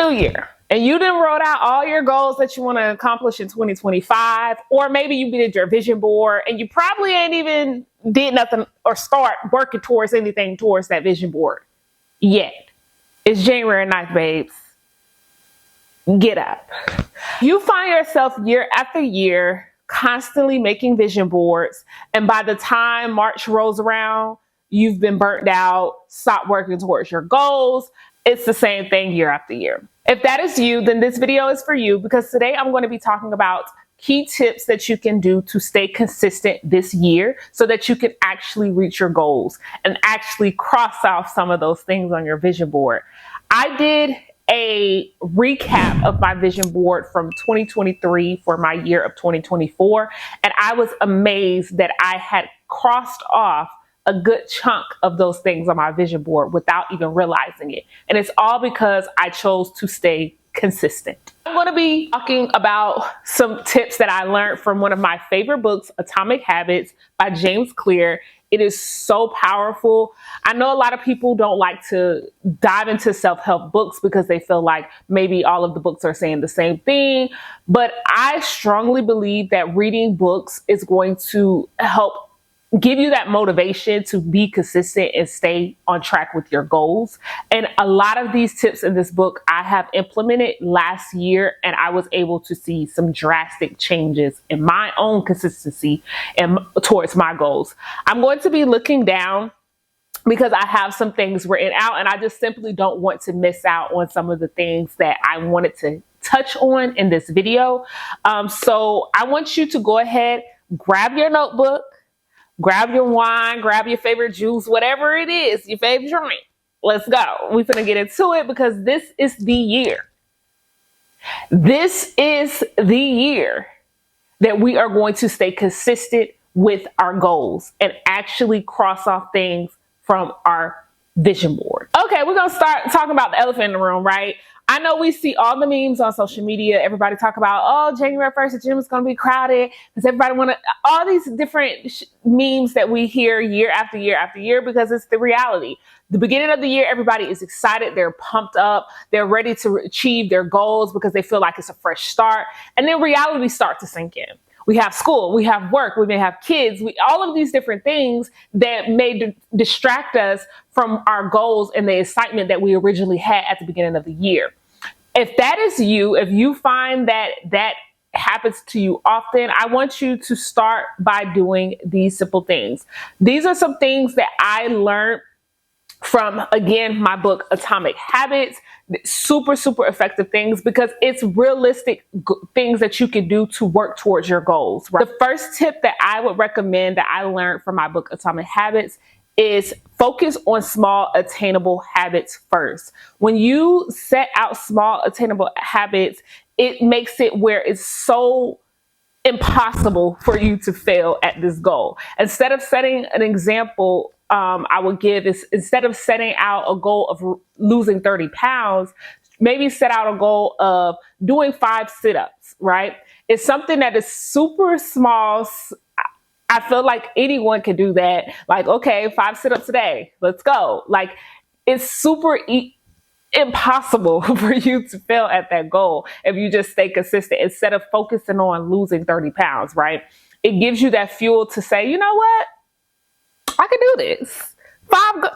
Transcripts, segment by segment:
new year and you done wrote out all your goals that you want to accomplish in 2025, or maybe you did your vision board and you probably ain't even did nothing or start working towards anything towards that vision board yet. It's January 9th, babes. Get up. You find yourself year after year constantly making vision boards, and by the time March rolls around, you've been burnt out, stopped working towards your goals. It's the same thing year after year. If that is you, then this video is for you, because today I'm going to be talking about key tips that you can do to stay consistent this year so that you can actually reach your goals and actually cross off some of those things on your vision board. I did a recap of my vision board from 2023 for my year of 2024, and I was amazed that I had crossed off a good chunk of those things on my vision board without even realizing it. And it's all because I chose to stay consistent. I'm going to be talking about some tips that I learned from one of my favorite books, Atomic Habits by James Clear. It is so powerful. I know a lot of people don't like to dive into self-help books because they feel like maybe all of the books are saying the same thing. But I strongly believe that reading books is going to help give you that motivation to be consistent and stay on track with your goals. And a lot of these tips in this book I have implemented last year, and I was able to see some drastic changes in my own consistency and towards my goals. I'm going to be looking down because I have some things written out, and I just simply don't want to miss out on some of the things that I wanted to touch on in this video. So I want you to go ahead, grab your notebook, grab your wine, grab your favorite juice, whatever it is, your favorite drink. Let's go. We're going to get into it because this is the year. This is the year that we are going to stay consistent with our goals and actually cross off things from our vision board. Okay, we're going to start talking about the elephant in the room, right? I know we see all the memes on social media. Everybody talk about, oh, January 1st, the gym is going to be crowded because everybody want to, all these different memes that we hear year after year after year, because it's the reality. The beginning of the year, everybody is excited. They're pumped up. They're ready to achieve their goals because they feel like it's a fresh start. And then reality starts to sink in. We have school, we have work, we may have kids, all of these different things that may distract us from our goals and the excitement that we originally had at the beginning of the year. If that is you, if you find that that happens to you often, I want you to start by doing these simple things. These are some things that I learned from, again, my book, Atomic Habits. Super, super effective things because it's realistic things that you can do to work towards your goals. Right? The first tip that I would recommend that I learned from my book, Atomic Habits, is focus on small attainable habits first. When you set out small attainable habits, it makes it where it's so impossible for you to fail at this goal. Instead of setting an example, I would give is, instead of setting out a goal of losing 30 pounds, maybe set out a goal of doing 5 sit-ups, right? It's something that is super small. I feel like anyone can do that. Like, okay, 5 sit-ups a day, let's go. Like, it's super impossible for you to fail at that goal if you just stay consistent instead of focusing on losing 30 pounds, right? It gives you that fuel to say, you know what? I can do this. 5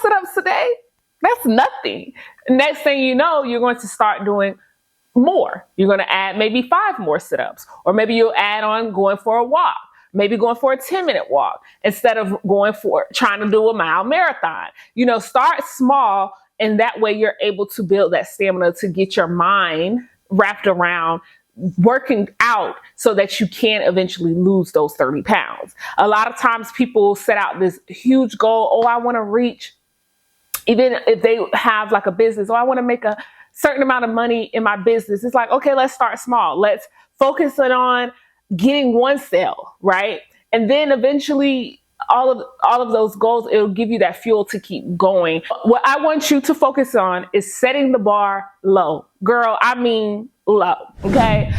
sit-ups a day, that's nothing. Next thing you know, you're going to start doing more. You're going to add maybe 5 more sit-ups, or maybe you'll add on going for a walk, maybe going for a 10-minute walk instead of trying to do a mile marathon. You know, start small, and that way you're able to build that stamina to get your mind wrapped around working out so that you can eventually lose those 30 pounds. A lot of times people set out this huge goal. Oh, I want to reach, even if they have like a business, oh, I want to make a certain amount of money in my business. It's like, okay, let's start small. Let's focus on getting 1 sale, right? And then eventually all of those goals, it'll give you that fuel to keep going. What I want you to focus on is setting the bar low. Girl, I mean low, okay?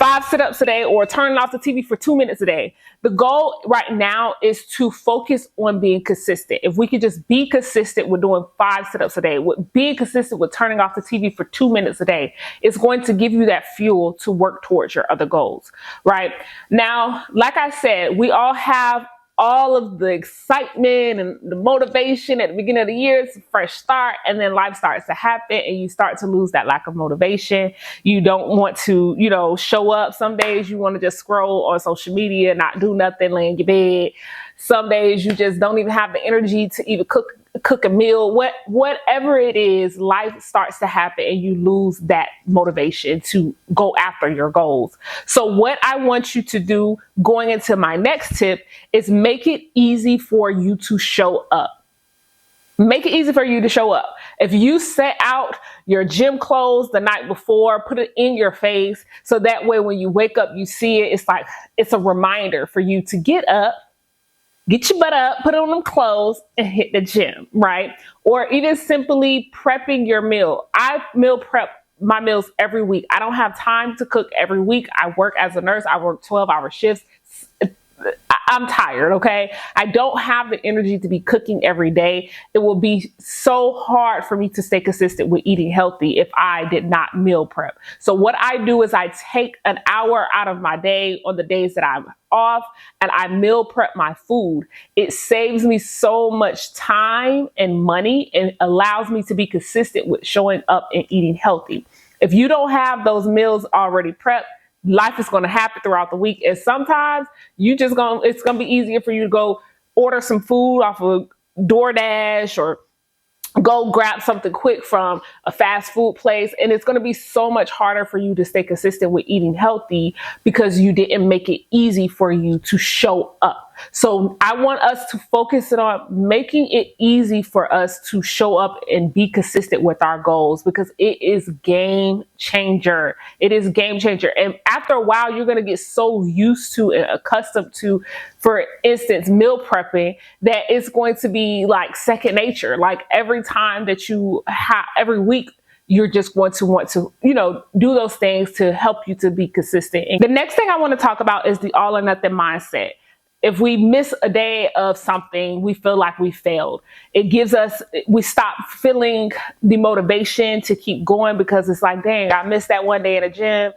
5 sit-ups a day or turning off the TV for 2 minutes a day. The goal right now is to focus on being consistent. If we could just be consistent with doing 5 sit-ups a day, with being consistent with turning off the TV for 2 minutes a day, it's going to give you that fuel to work towards your other goals, right? Now, like I said, we all have all of the excitement and the motivation at the beginning of the year. It's a fresh start, and then life starts to happen and you start to lose that lack of motivation. You don't want to, show up. Some days you want to just scroll on social media, not do nothing, lay in your bed. Some days you just don't even have the energy to even cook a meal. Whatever it is, life starts to happen and you lose that motivation to go after your goals. So what I want you to do going into my next tip is make it easy for you to show up. Make it easy for you to show up. If you set out your gym clothes the night before, put it in your face so that way when you wake up, you see it. It's like, it's a reminder for you to get up, get your butt up, put on them clothes, and hit the gym, right? Or even simply prepping your meal. I meal prep my meals every week. I don't have time to cook every week. I work as a nurse. I work 12-hour shifts. I'm tired, okay? I don't have the energy to be cooking every day. It will be so hard for me to stay consistent with eating healthy if I did not meal prep. So what I do is I take an hour out of my day on the days that I'm off and I meal prep my food. It saves me so much time and money and allows me to be consistent with showing up and eating healthy. If you don't have those meals already prepped, life is going to happen throughout the week. And sometimes it's going to be easier for you to go order some food off of DoorDash or go grab something quick from a fast food place. And it's going to be so much harder for you to stay consistent with eating healthy because you didn't make it easy for you to show up. So I want us to focus on making it easy for us to show up and be consistent with our goals because it is game changer. It is game changer. And after a while, you're going to get so used to and accustomed to, for instance, meal prepping, that it's going to be like second nature. Like every time that every week, you're just going to want to, do those things to help you to be consistent. And the next thing I want to talk about is the all or nothing mindset. If we miss a day of something, we feel like we failed. We stop feeling the motivation to keep going because it's like, dang, I missed that one day in the gym.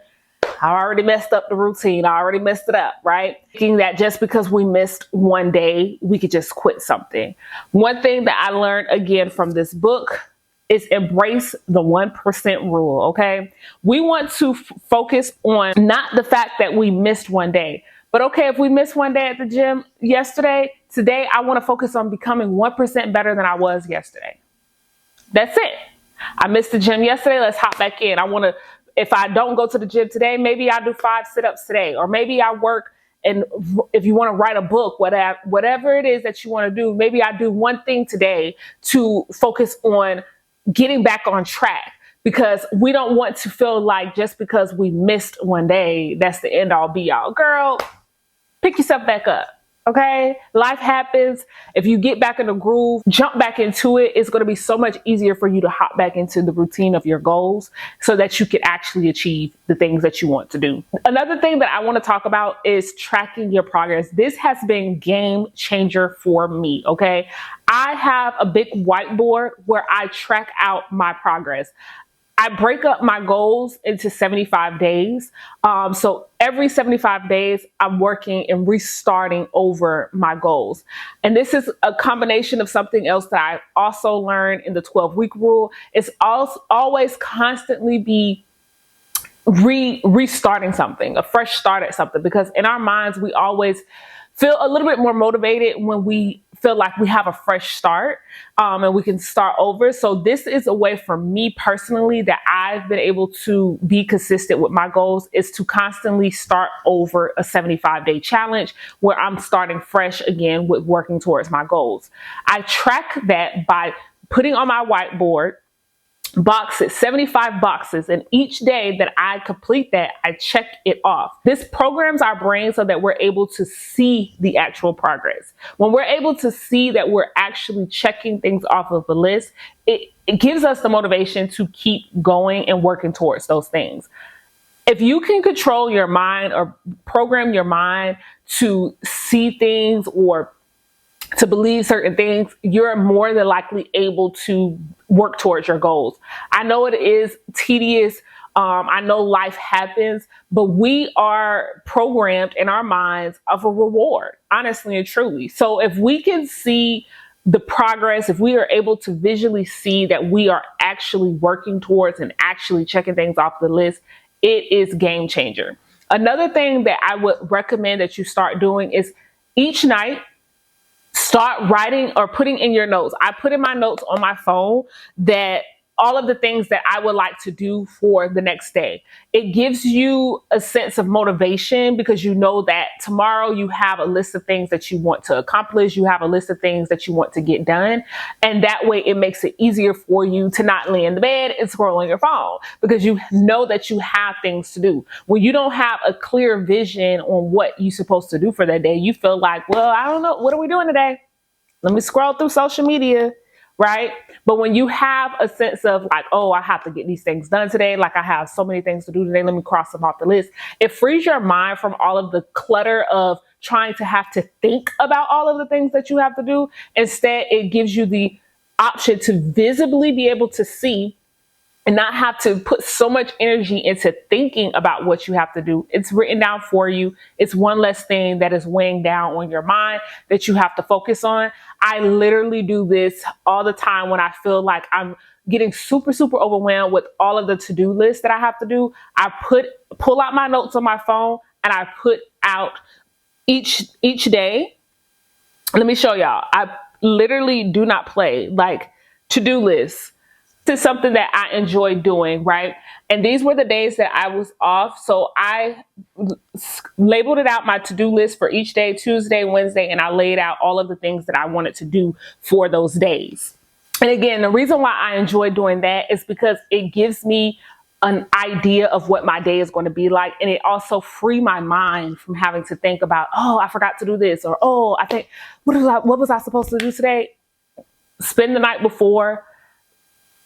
I already messed up the routine. I already messed it up, right? Thinking that just because we missed one day, we could just quit something. One thing that I learned again from this book is embrace the 1% rule, okay? We want to focus on not the fact that we missed one day, but okay, if we missed one day at the gym yesterday, today I want to focus on becoming 1% better than I was yesterday. That's it. I missed the gym yesterday. Let's hop back in. If I don't go to the gym today, maybe I do 5 sit-ups today, or maybe I work. And if you want to write a book, whatever it is that you want to do, maybe I do one thing today to focus on getting back on track. Because we don't want to feel like just because we missed one day, that's the end all be all. Girl, pick yourself back up, okay? Life happens. If you get back in the groove, jump back into it, it's going to be so much easier for you to hop back into the routine of your goals so that you can actually achieve the things that you want to do. Another thing that I want to talk about is tracking your progress. This has been game changer for me, okay? I have a big whiteboard where I track out my progress. I break up my goals into 75 days. So every 75 days, I'm working and restarting over my goals. And this is a combination of something else that I also learned in the 12-week rule. It's always constantly be restarting something, a fresh start at something, because in our minds, we always feel a little bit more motivated when we feel like we have a fresh start and we can start over. So this is a way for me personally that I've been able to be consistent with my goals, is to constantly start over a 75-day challenge where I'm starting fresh again with working towards my goals. I track that by putting on my whiteboard boxes, 75 boxes, and each day that I complete that, I check it off. This programs our brain so that we're able to see the actual progress. When we're able to see that we're actually checking things off of the list, it gives us the motivation to keep going and working towards those things. If you can control your mind or program your mind to see things or to believe certain things, you're more than likely able to work towards your goals. I know it is tedious. I know life happens, but we are programmed in our minds of a reward, honestly and truly. So if we can see the progress, if we are able to visually see that we are actually working towards and actually checking things off the list, it is game changer. Another thing that I would recommend that you start doing is each night, start writing or putting in your notes. I put in my notes on my phone that all of the things that I would like to do for the next day. It gives you a sense of motivation because you know that tomorrow you have a list of things that you want to accomplish. You have a list of things that you want to get done. And that way it makes it easier for you to not lay in the bed and scroll on your phone because you know that you have things to do. When you don't have a clear vision on what you're supposed to do for that day, you feel like, well, I don't know. What are we doing today? Let me scroll through social media. Right? But when you have a sense of like, oh, I have to get these things done today. Like I have so many things to do today. Let me cross them off the list. It frees your mind from all of the clutter of trying to have to think about all of the things that you have to do. Instead, it gives you the option to visibly be able to see and not have to put so much energy into thinking about what you have to do. It's written down for you. It's one less thing that is weighing down on your mind that you have to focus on. I literally do this all the time when I feel like I'm getting super, super overwhelmed with all of the to-do lists that I have to do. I pull out my notes on my phone and I put out each day. Let me show y'all. I literally do not play like to-do lists. This is something that I enjoy doing, right? And these were the days that I was off. So I labeled it out, my to-do list for each day, Tuesday, Wednesday, and I laid out all of the things that I wanted to do for those days. And again, the reason why I enjoy doing that is because it gives me an idea of what my day is going to be like. And it also free my mind from having to think about, oh, I forgot to do this, or, oh, I think, what was I supposed to do today? Spend the night before.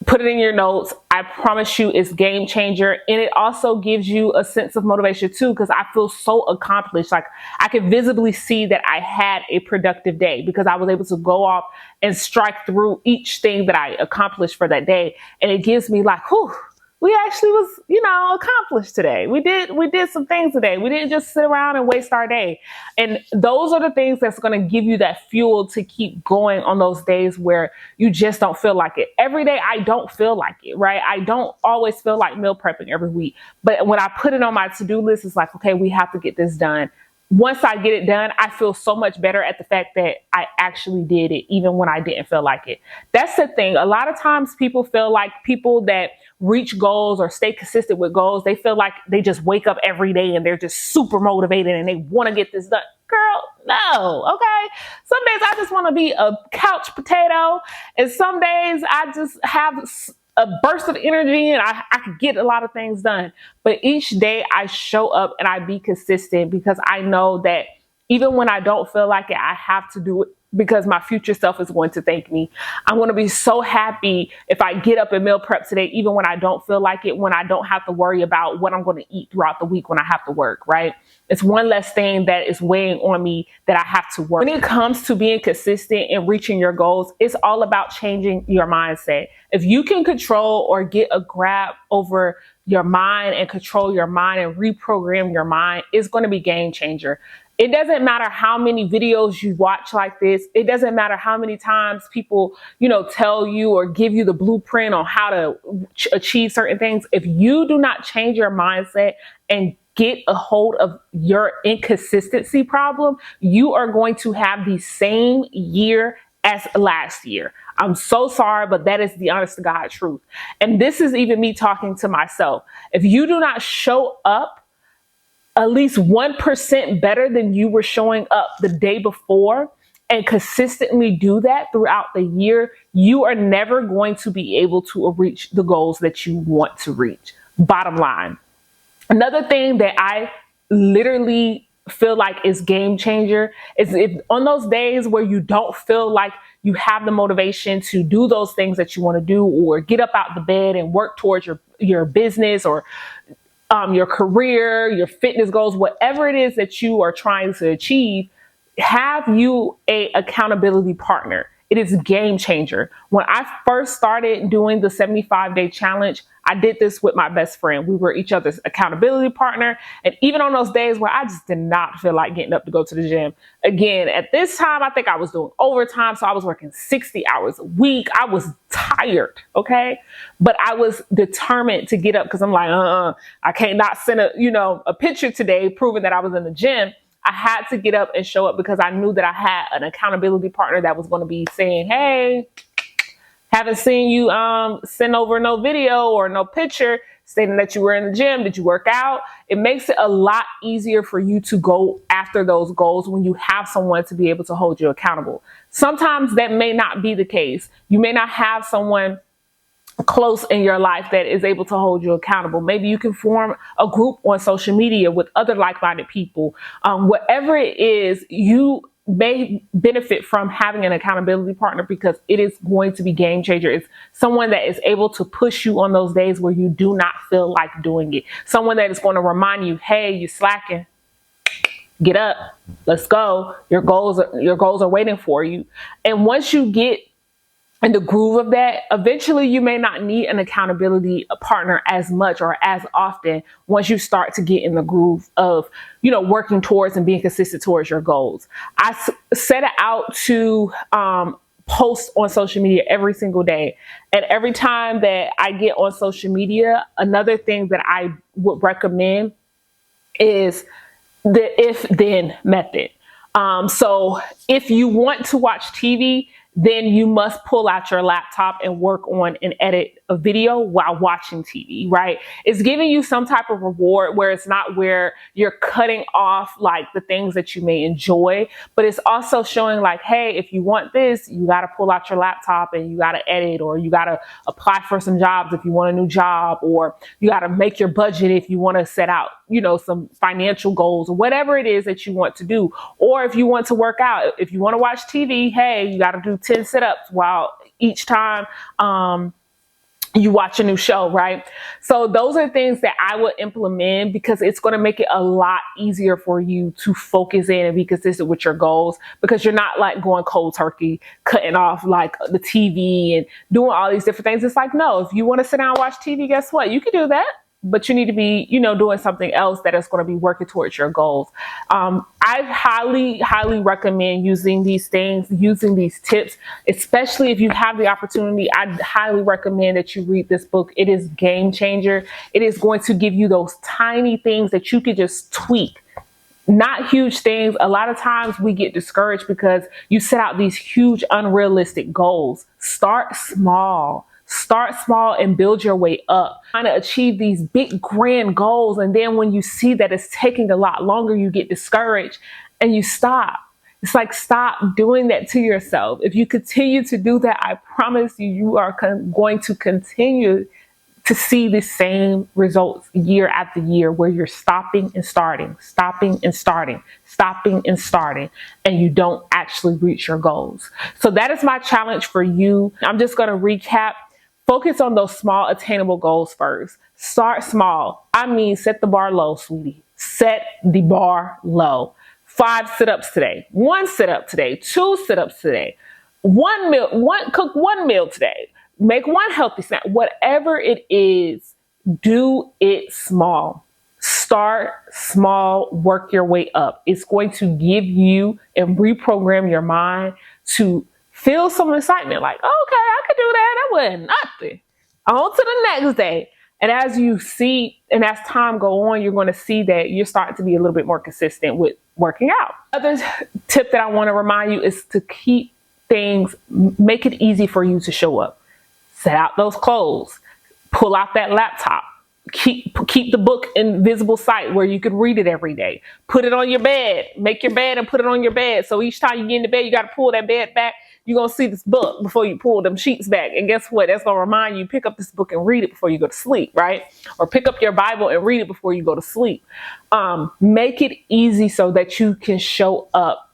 Put it in your notes. I promise you it's game changer. And it also gives you a sense of motivation too, because I feel so accomplished. Like I can visibly see that I had a productive day because I was able to go off and strike through each thing that I accomplished for that day. And it gives me like, whew, we actually was, accomplished today. We did some things today. We didn't just sit around and waste our day. And those are the things that's going to give you that fuel to keep going on those days where you just don't feel like it. Every day, I don't feel like it, right? I don't always feel like meal prepping every week. But when I put it on my to-do list, it's like, okay, we have to get this done. Once I get it done, I feel so much better at the fact that I actually did it, even when I didn't feel like it. That's the thing. A lot of times people feel like people that reach goals or stay consistent with goals, they feel like they just wake up every day and they're just super motivated and they want to get this done. Girl, no, okay? Some days I just want to be a couch potato, and some days I just have a burst of energy and I could get a lot of things done. But each day I show up and I be consistent because I know that even when I don't feel like it, I have to do it because my future self is going to thank me. I'm going to be so happy if I get up and meal prep today, even when I don't feel like it, when I don't have to worry about what I'm going to eat throughout the week when I have to work, right? It's one less thing that is weighing on me that I have to work. When it comes to being consistent and reaching your goals, it's all about changing your mindset. If you can control or get a grab over your mind and control your mind and reprogram your mind, it's going to be game changer. It doesn't matter how many videos you watch like this. It doesn't matter how many times people, tell you or give you the blueprint on how to achieve certain things. If you do not change your mindset and get a hold of your inconsistency problem, you are going to have the same year as last year. I'm so sorry, but that is the honest to God truth. And this is even me talking to myself. If you do not show up at least 1% better than you were showing up the day before and consistently do that throughout the year, you are never going to be able to reach the goals that you want to reach. Bottom line. Another thing that I literally feel like is game changer is if on those days where you don't feel like you have the motivation to do those things that you want to do or get up out the bed and work towards your business or your career, your fitness goals, whatever it is that you are trying to achieve, have you a accountability partner. It is a game changer. When I first started doing the 75-day challenge, I did this with my best friend. We were each other's accountability partner. And even on those days where I just did not feel like getting up to go to the gym, again, at this time, I think I was doing overtime. So I was working 60 hours a week. I was tired. Okay. But I was determined to get up because I'm like, I can't not send a picture today proving that I was in the gym. I had to get up and show up because I knew that I had an accountability partner that was going to be saying, hey, haven't seen you send over no video or no picture stating that you were in the gym. Did you work out? It makes it a lot easier for you to go after those goals when you have someone to be able to hold you accountable. Sometimes that may not be the case. You may not have someone close in your life that is able to hold you accountable. Maybe you can form a group on social media with other like-minded people. Whatever it is, you may benefit from having an accountability partner because it is going to be game changer. It's someone that is able to push you on those days where you do not feel like doing it. Someone that is going to remind you, hey, you're slacking. Get up. Let's go. Your goals are waiting for you. And once you get in the groove of that, eventually you may not need an accountability partner as much or as often once you start to get in the groove of, working towards and being consistent towards your goals. I set it out to post on social media every single day. And every time that I get on social media, another thing that I would recommend is the if-then method. So if you want to watch TV, then you must pull out your laptop and work on and edit a video while watching TV, right? It's giving you some type of reward where it's not where you're cutting off like the things that you may enjoy, but it's also showing like, hey, if you want this, you got to pull out your laptop and you got to edit, or you got to apply for some jobs if you want a new job, or you got to make your budget if you want to set out, some financial goals or whatever it is that you want to do. Or if you want to work out, if you want to watch TV, hey, you got to do 10 sit-ups while each time, you watch a new show, right? So those are things that I would implement because it's going to make it a lot easier for you to focus in and be consistent with your goals, because you're not like going cold turkey, cutting off like the TV and doing all these different things. It's like, no, if you want to sit down and watch TV, guess what? You can do that. But you need to be, doing something else that is going to be working towards your goals. I highly recommend using these things, using these tips, especially if you have the opportunity. I highly recommend that you read this book. It is game changer. It is going to give you those tiny things that you could just tweak. Not huge things. A lot of times we get discouraged because you set out these huge, unrealistic goals. Start small. Start small and build your way up. Trying to achieve these big, grand goals. And then when you see that it's taking a lot longer, you get discouraged and you stop. It's like, stop doing that to yourself. If you continue to do that, I promise you, you are going to continue to see the same results year after year, where you're stopping and starting, stopping and starting, stopping and starting, and you don't actually reach your goals. So that is my challenge for you. I'm just going to recap. Focus on those small attainable goals first. Start small. Set the bar low, sweetie. Set the bar low. 5 sit-ups today. 1 sit-up today. 2 sit-ups today. Cook 1 meal today. Make 1 healthy snack. Whatever it is, do it small. Start small, work your way up. It's going to give you and reprogram your mind to feel some excitement, like, oh, okay, I could do that. That wasn't nothing. On to the next day. And as you see, and as time go on, you're going to see that you're starting to be a little bit more consistent with working out. Other tip that I want to remind you is to keep things, make it easy for you to show up. Set out those clothes, pull out that laptop, keep the book in visible sight where you can read it every day. Put it on your bed, make your bed and put it on your bed. So each time you get into bed, you got to pull that bed back. You're going to see this book before you pull them sheets back. And guess what? That's going to remind you, pick up this book and read it before you go to sleep, right? Or pick up your Bible and read it before you go to sleep. Make it easy so that you can show up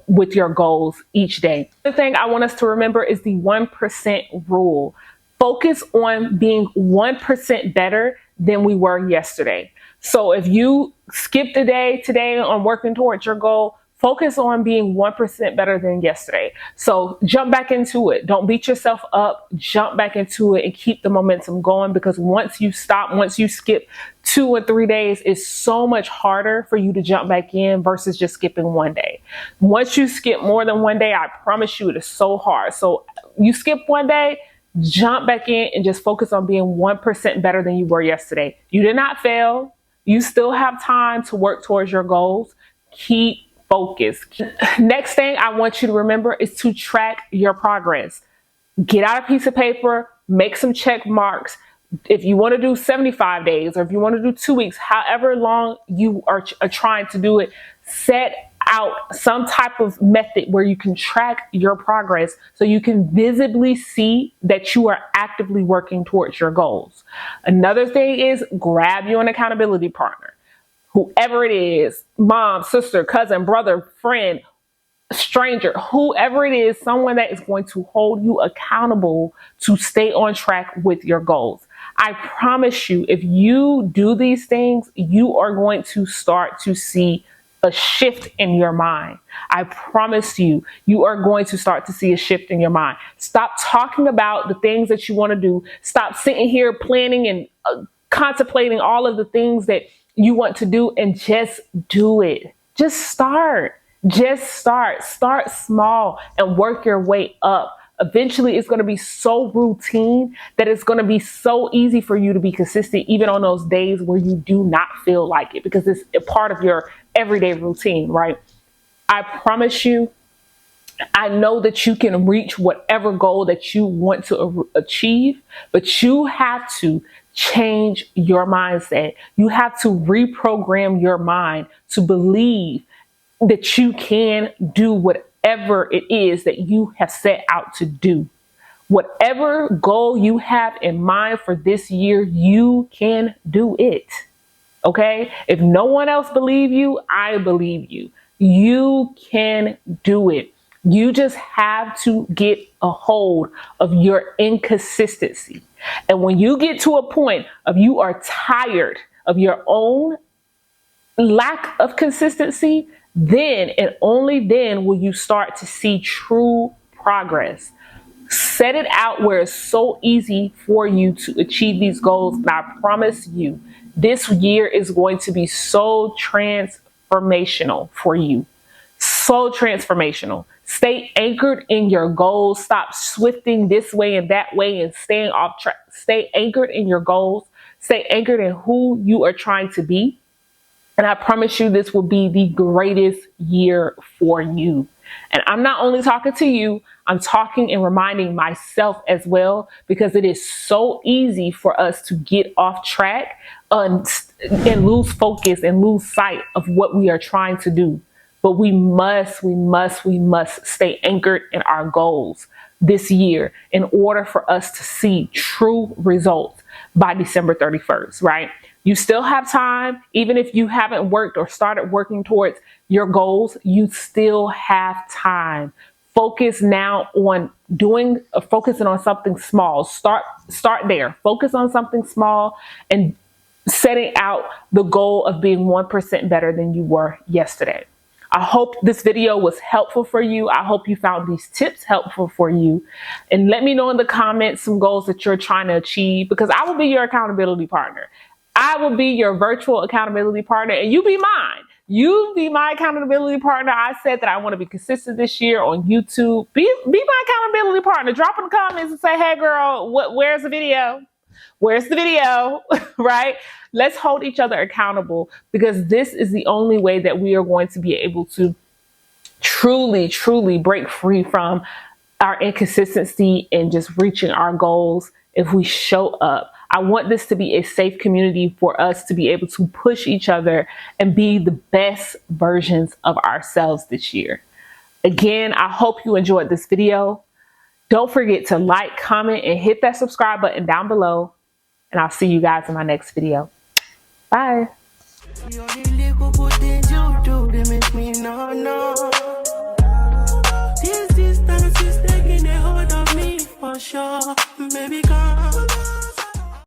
with your goals each day. The thing I want us to remember is the 1% rule. Focus on being 1% better than we were yesterday. So if you skipped a day today on working towards your goal, focus on being 1% better than yesterday. So jump back into it. Don't beat yourself up. Jump back into it and keep the momentum going, because once you stop, once you skip 2 or 3 days, it's so much harder for you to jump back in versus just skipping one day. Once you skip more than one day, I promise you it is so hard. So you skip one day, jump back in and just focus on being 1% better than you were yesterday. You did not fail. You still have time to work towards your goals. Keep focus. Next thing I want you to remember is to track your progress. Get out a piece of paper, make some check marks. If you want to do 75 days or if you want to do 2 weeks, however long you are trying to do it, set out some type of method where you can track your progress so you can visibly see that you are actively working towards your goals. Another thing is grab you an accountability partner. Whoever it is, mom, sister, cousin, brother, friend, stranger, whoever it is, someone that is going to hold you accountable to stay on track with your goals. I promise you, if you do these things, you are going to start to see a shift in your mind. I promise you, you are going to start to see a shift in your mind. Stop talking about the things that you want to do. Stop sitting here planning and contemplating all of the things that you want to do, and just do it. Just start. Start small and work your way up. Eventually it's going to be so routine that it's going to be so easy for you to be consistent, even on those days where you do not feel like it, because it's a part of your everyday routine, right? I promise you, I know that you can reach whatever goal that you want to achieve, but you have to change your mindset. You have to reprogram your mind to believe that you can do whatever it is that you have set out to do. Whatever goal you have in mind for this year, you can do it. Okay? If no one else believes you, I believe you. You can do it. You just have to get a hold of your inconsistency. And when you get to a point of you are tired of your own lack of consistency, then and only then will you start to see true progress. Set it out where it's so easy for you to achieve these goals. And I promise you, this year is going to be so transformational for you. So transformational. Stay anchored in your goals. Stop swifting this way and that way and staying off track. Stay anchored in your goals. Stay anchored in who you are trying to be. And I promise you, this will be the greatest year for you. And I'm not only talking to you, I'm talking and reminding myself as well, because it is so easy for us to get off track and lose focus and lose sight of what we are trying to do. But we must stay anchored in our goals this year in order for us to see true results by December 31st, right? You still have time. Even if you haven't worked or started working towards your goals, you still have time. Focus now on focusing on something small. Start there. Focus on something small and setting out the goal of being 1% better than you were yesterday. I hope this video was helpful for you. I hope you found these tips helpful for you. And let me know in the comments some goals that you're trying to achieve, because I will be your accountability partner. I will be your virtual accountability partner, and you be mine. You be my accountability partner. I said that I want to be consistent this year on YouTube. Be my accountability partner. Drop in the comments and say, hey girl, where's the video? Where's the video? Right? Let's hold each other accountable, because this is the only way that we are going to be able to truly break free from our inconsistency and just reaching our goals if we show up. I want this to be a safe community for us to be able to push each other and be the best versions of ourselves this year. Again, I hope you enjoyed this video. Don't forget to like, comment, and hit that subscribe button down below. And I'll see you guys in my next video. Bye. This distance is taking a hold of me for sure, baby girl.